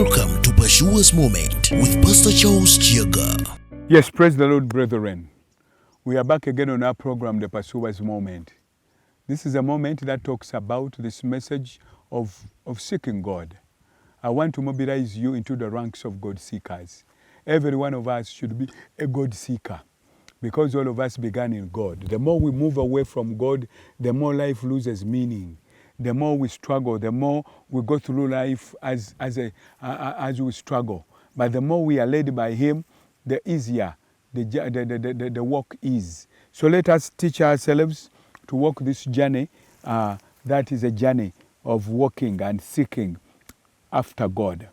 Welcome to Pashua's Moment with Pastor Charles Kiyaga. Yes, praise the Lord, brethren. We are back again on our program, the Pashua's Moment. This is a moment that talks about this message of seeking God. I want to mobilize you into the ranks of God seekers. Every one of us should be a God seeker because all of us began in God. The more we move away from God, the more life loses meaning. The more we struggle, the more we go through life as we struggle. But the more we are led by Him, the easier the walk is. So let us teach ourselves to walk this journey. That is a journey of walking and seeking after God.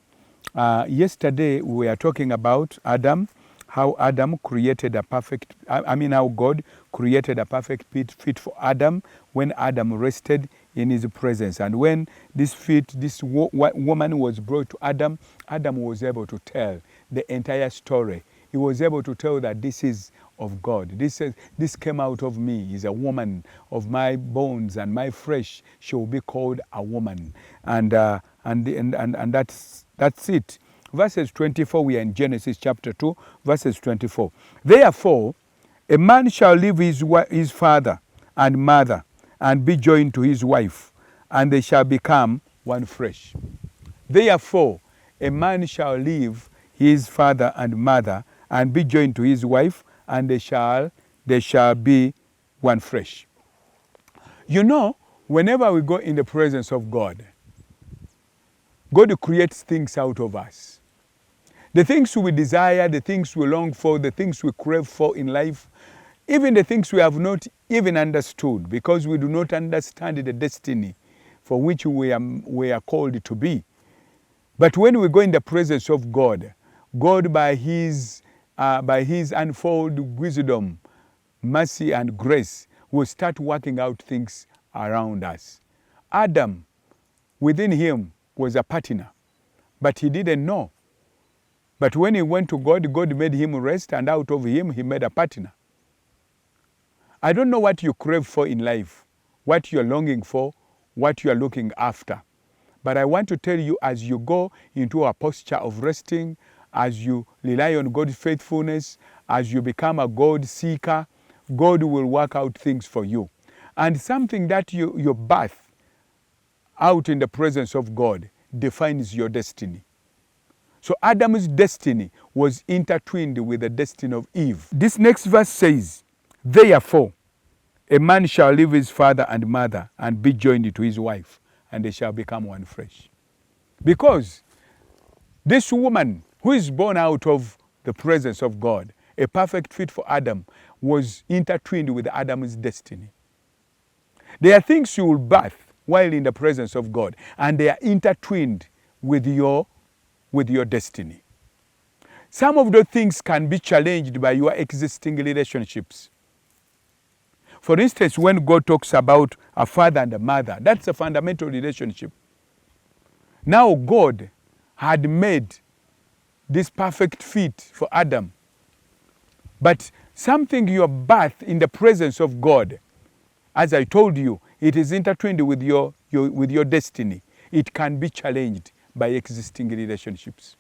Yesterday we were talking about Adam, how Adam created a perfect, how God created a perfect fit for Adam when Adam rested in His presence. And when this woman was brought to Adam, Adam was able to tell the entire story. He was able to tell that this is of God. This came out of me. Is a woman of my bones and my flesh. She will be called a woman. And that's it. Verses 24, we are in Genesis chapter 2, verses 24. Therefore, a man shall leave his father and mother and be joined to his wife, and they shall become one flesh. Therefore, a man shall leave his father and mother and be joined to his wife, and they shall be one flesh. You know, whenever we go in the presence of God, God creates things out of us. The things we desire, the things we long for, the things we crave for in life, even the things we have not even understood, because we do not understand the destiny for which we are called to be. But when we go in the presence of God, God by His unfold wisdom, mercy and grace will start working out things around us. Adam, within him, was a partner, but he didn't know. But when he went to God, God made him rest, and out of him, He made a partner. I don't know what you crave for in life, what you're longing for, what you're looking after. But I want to tell you, as you go into a posture of resting, as you rely on God's faithfulness, as you become a God seeker, God will work out things for you. And something that you birth out in the presence of God defines your destiny. So Adam's destiny was intertwined with the destiny of Eve. This next verse says, therefore, a man shall leave his father and mother and be joined to his wife, and they shall become one flesh. Because this woman who is born out of the presence of God, a perfect fit for Adam, was intertwined with Adam's destiny. There are things you will birth while in the presence of God, and they are intertwined with your destiny. Some of those things can be challenged by your existing relationships. For instance, when God talks about a father and a mother, that's a fundamental relationship. Now God had made this perfect fit for Adam. But something you birth in the presence of God, as I told you, it is intertwined with your destiny. It can be challenged by existing relationships.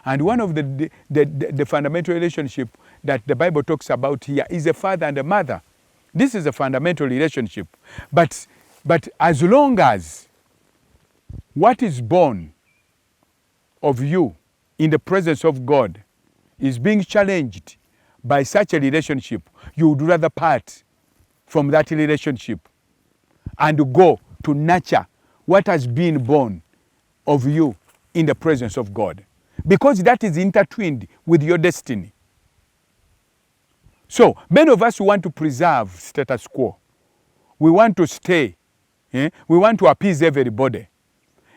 And one of the fundamental relationship that the Bible talks about here is a father and a mother. This is a fundamental relationship. But as long as what is born of you in the presence of God is being challenged by such a relationship, you would rather part from that relationship and go to nurture what has been born of you in the presence of God, because that is intertwined with your destiny. So many of us want to preserve status quo. We want to stay. We want to appease everybody.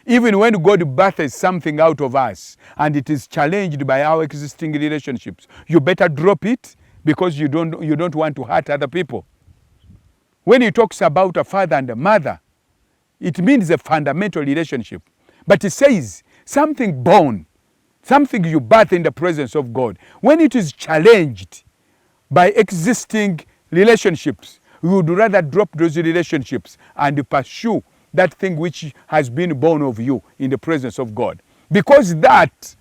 Even when God births something out of us and it is challenged by our existing relationships, you better drop it because you don't want to hurt other people. When He talks about a father and a mother, it means a fundamental relationship. But He says something born, something you birth in the presence of God, when it is challenged by existing relationships, you would rather drop those relationships and pursue that thing which has been born of you in the presence of God. because that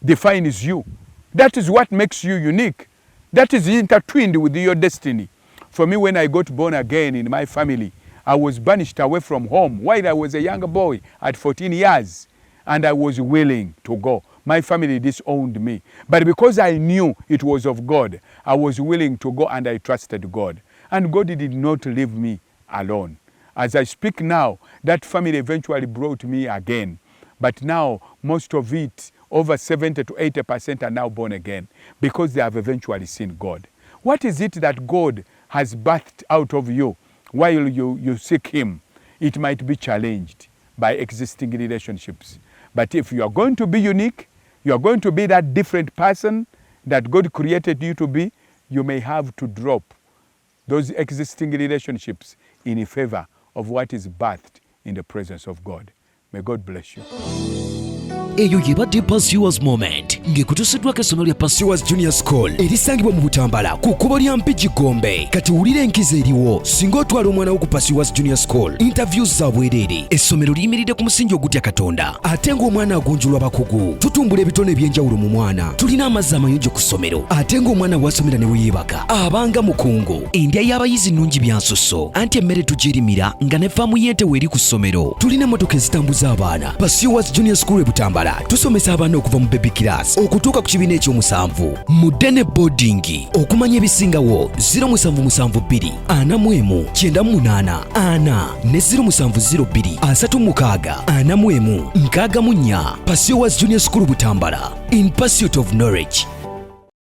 defines you. That is what makes you unique. That is intertwined with your destiny. For me, when I got born again in my family, I was banished away from home while I was a young boy at 14 years, and I was willing to go. My family disowned me. But because I knew it was of God, I was willing to go, and I trusted God. And God did not leave me alone. As I speak now, that family eventually brought me again. But now, most of it, over 70 to 80% are now born again because they have eventually seen God. What is it that God has birthed out of you while you seek Him? It might be challenged by existing relationships. But if you are going to be unique, you are going to be that different person that God created you to be, you may have to drop those existing relationships in favor of what is birthed in the presence of God. May God bless you. Eyo yebadde Pursuers Moment ng'ekutusiddwako essomero lya Pursuers Junior School erisangibwa mu Butambala ku kkubo lya Mpigi Gombe. Kati wulira enkizo eriwo singa otwala omwana wo ku Pursuers Junior School. Interviews za bwereere. Essomero liyimiridde ku musingi ogutya Katonda ate ng'omwana agunjulwa bakugu. Tutumbula ebitone eby'enjawulo mu mwana. Tulina amazzi amayonjo ku ssomero ate ng'omwana wasomera ne weyeebaka abanga mukungu. Endya y'abayizi nnungi byansusso anti emmere tugirimira nga ne faamu y'ente weeri ku ssomero. Tulina emmotoka ezitambuza abaana. Pursuers Junior School e Butambala tusomesa abaana okuva mu baby class okutuuka ku kibiina ekyomusanvu. Mudde boarding okumanya ebisingawo 0772 41 98 ana ne 0702 36 41 64. Pursuers Junior School Butambala, in pursuit of knowledge.